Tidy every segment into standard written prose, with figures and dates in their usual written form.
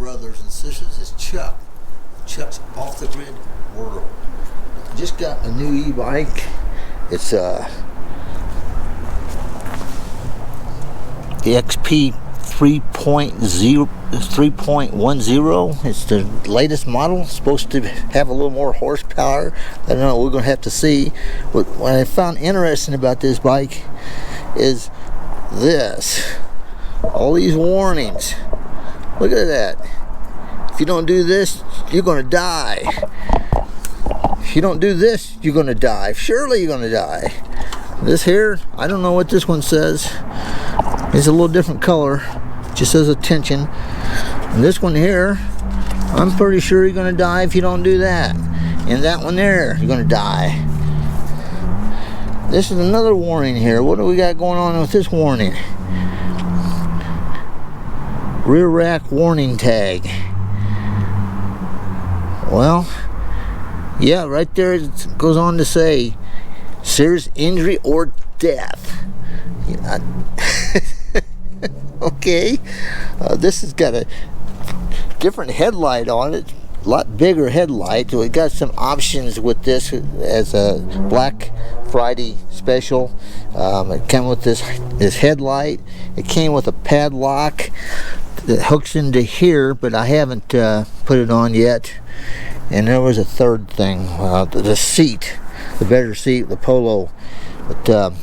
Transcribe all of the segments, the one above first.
brothers and sisters, it's Chuck. Chuck's Off the Grid World. I just got a new e-bike. It's the XP 3.10. It's the latest model. It's supposed to have a little more horsepower. I don't know. We're going to have to see. What I found interesting about this bike is this. All these warnings. Look at that. If you don't do this, you're going to die. If you don't do this, you're going to die. Surely you're going to die. This here, I don't know what this one says. It's a little different color. It just says attention. And this one here, I'm pretty sure you're going to die if you don't do that. And that one there, you're going to die. This is another warning here. What do we got going on with this warning? Rear rack warning tag. Well, yeah, right there it goes on to say serious injury or death. Yeah. Okay, this has got a different headlight on it, a lot bigger headlight. We got some options with this as a Black Friday special. It came with this headlight. It came with a padlock that hooks into here, but I haven't put it on yet. And there was a third thing, the seat, the better seat, the Polo. But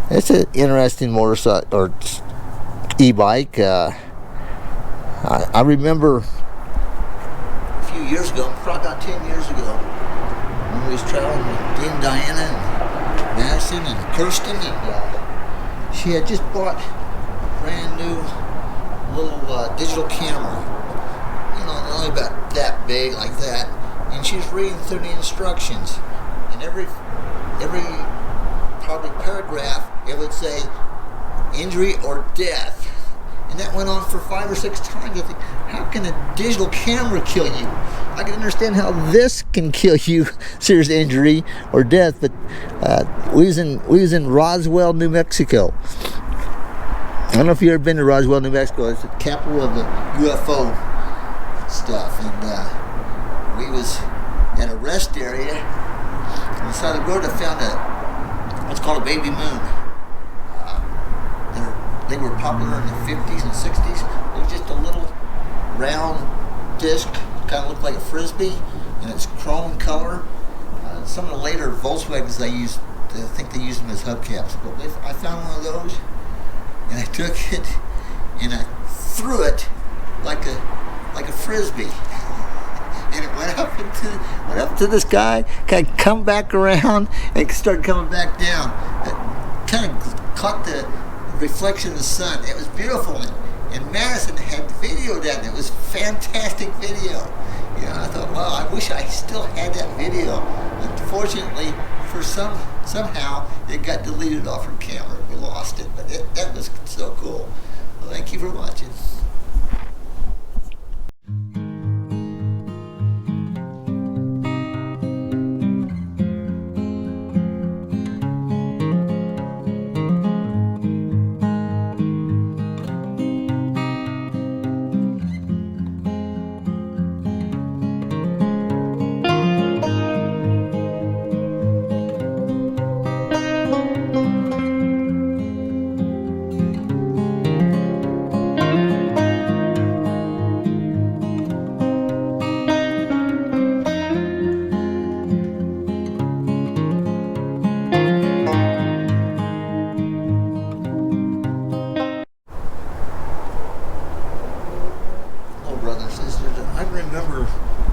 it's an interesting motorcycle or e-bike. I remember a few years ago, probably about 10 years ago, when we was traveling with Dean, Diana, and Madison, and Kirsten, and she had just bought a brand new little digital camera, you know, only about that big, like that, and she was reading through the instructions, and every probably paragraph it would say injury or death, and that went on for 5 or 6 times. I think, how can a digital camera kill you? I can understand how this can kill you, serious injury or death, but we was in Roswell, New Mexico. I don't know if you've ever been to Roswell, New Mexico. It's the capital of the UFO stuff. And we was at a rest area. On the side of the road, I found what's called a baby moon. They were popular in the 50s and 60s. It was just a little round disc, kind of looked like a frisbee, and it's chrome color. Some of the later Volkswagens I think they used them as hubcaps. But I found one of those. And I took it and I threw it like a frisbee, and it went up to the sky, kind of come back around and started coming back down. It kind of caught the reflection of the sun. It was beautiful, and Madison had video down there. It was fantastic video. You know, I thought, wow, I wish I still had that video. Unfortunately, for somehow it got deleted off her camera. We lost it, but that was so cool. Well, thank you for watching.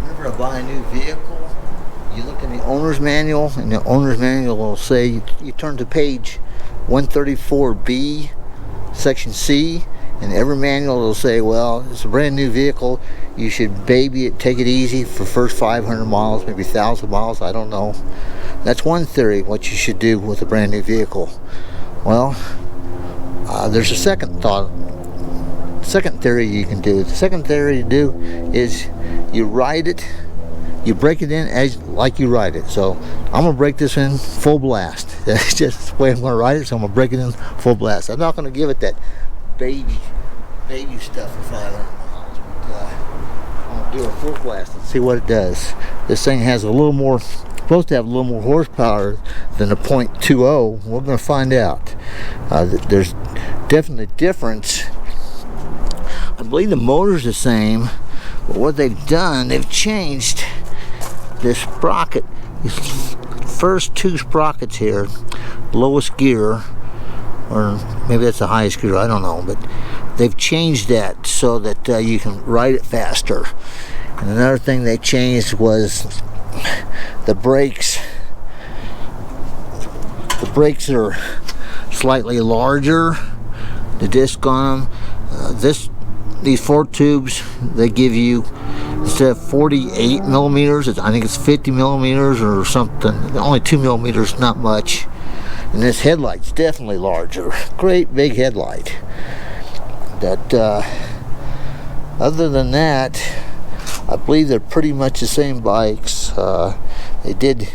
Whenever I buy a new vehicle, you look in the owner's manual, and the owner's manual will say, you turn to page 134B, section C, and every manual will say, well, it's a brand new vehicle, you should baby it, take it easy for first 500 miles, maybe 1,000 miles, I don't know. That's one theory, what you should do with a brand new vehicle. Well, there's a second theory you can do. The second theory to do is you ride it, you break it in like you ride it. So I'm gonna break this in full blast. That's just the way I'm gonna ride it. So I'm gonna break it in full blast. I'm not gonna give it that baby stuff for 500 miles. I'll do a full blast and see what it does. This thing has a little more, supposed to have a little more horsepower than a .20. We're going to find out. There's definitely a difference. I believe the motor's the same, but what they've done, they've changed this sprocket. These first two sprockets here, lowest gear, or maybe that's the highest gear, I don't know, but they've changed that so that you can ride it faster. And another thing they changed was the brakes. The brakes are slightly larger, the disc on them. These 4 tubes, they give you, instead of 48 millimeters, I think it's 50 millimeters or something. Only 2 millimeters, not much. And this headlight's definitely larger. Great big headlight. Other than that, I believe they're pretty much the same bikes. They did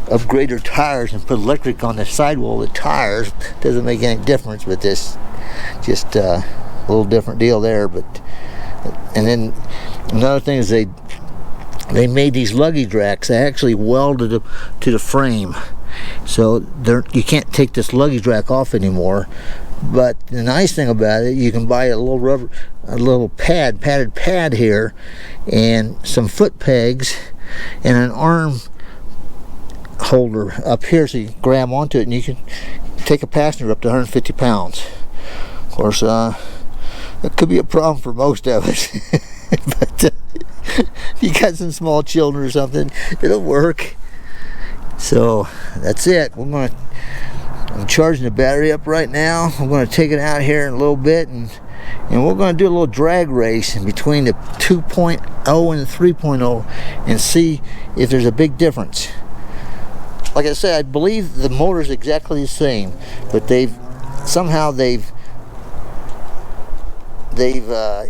upgrade their tires and put electric on the sidewall of the tires. Doesn't make any difference, but this just a little different deal there. And then another thing is they made these luggage racks. They actually welded them to the frame, so you can't take this luggage rack off anymore. But the nice thing about it, you can buy a little padded pad here, and some foot pegs, and an arm holder up here, so you can grab onto it, and you can take a passenger up to 150 pounds. Of course, it could be a problem for most of us, but if you got some small children or something, it'll work. So that's it. I'm charging the battery up right now. I'm going to take it out here in a little bit, and we're going to do a little drag race in between the 2.0 and the 3.0 and see if there's a big difference. Like I said, I believe the motor is exactly the same, but they've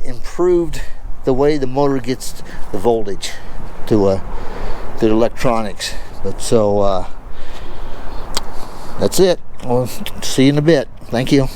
improved the way the motor gets the voltage to the electronics. But so that's it. We'll see you in a bit. Thank you.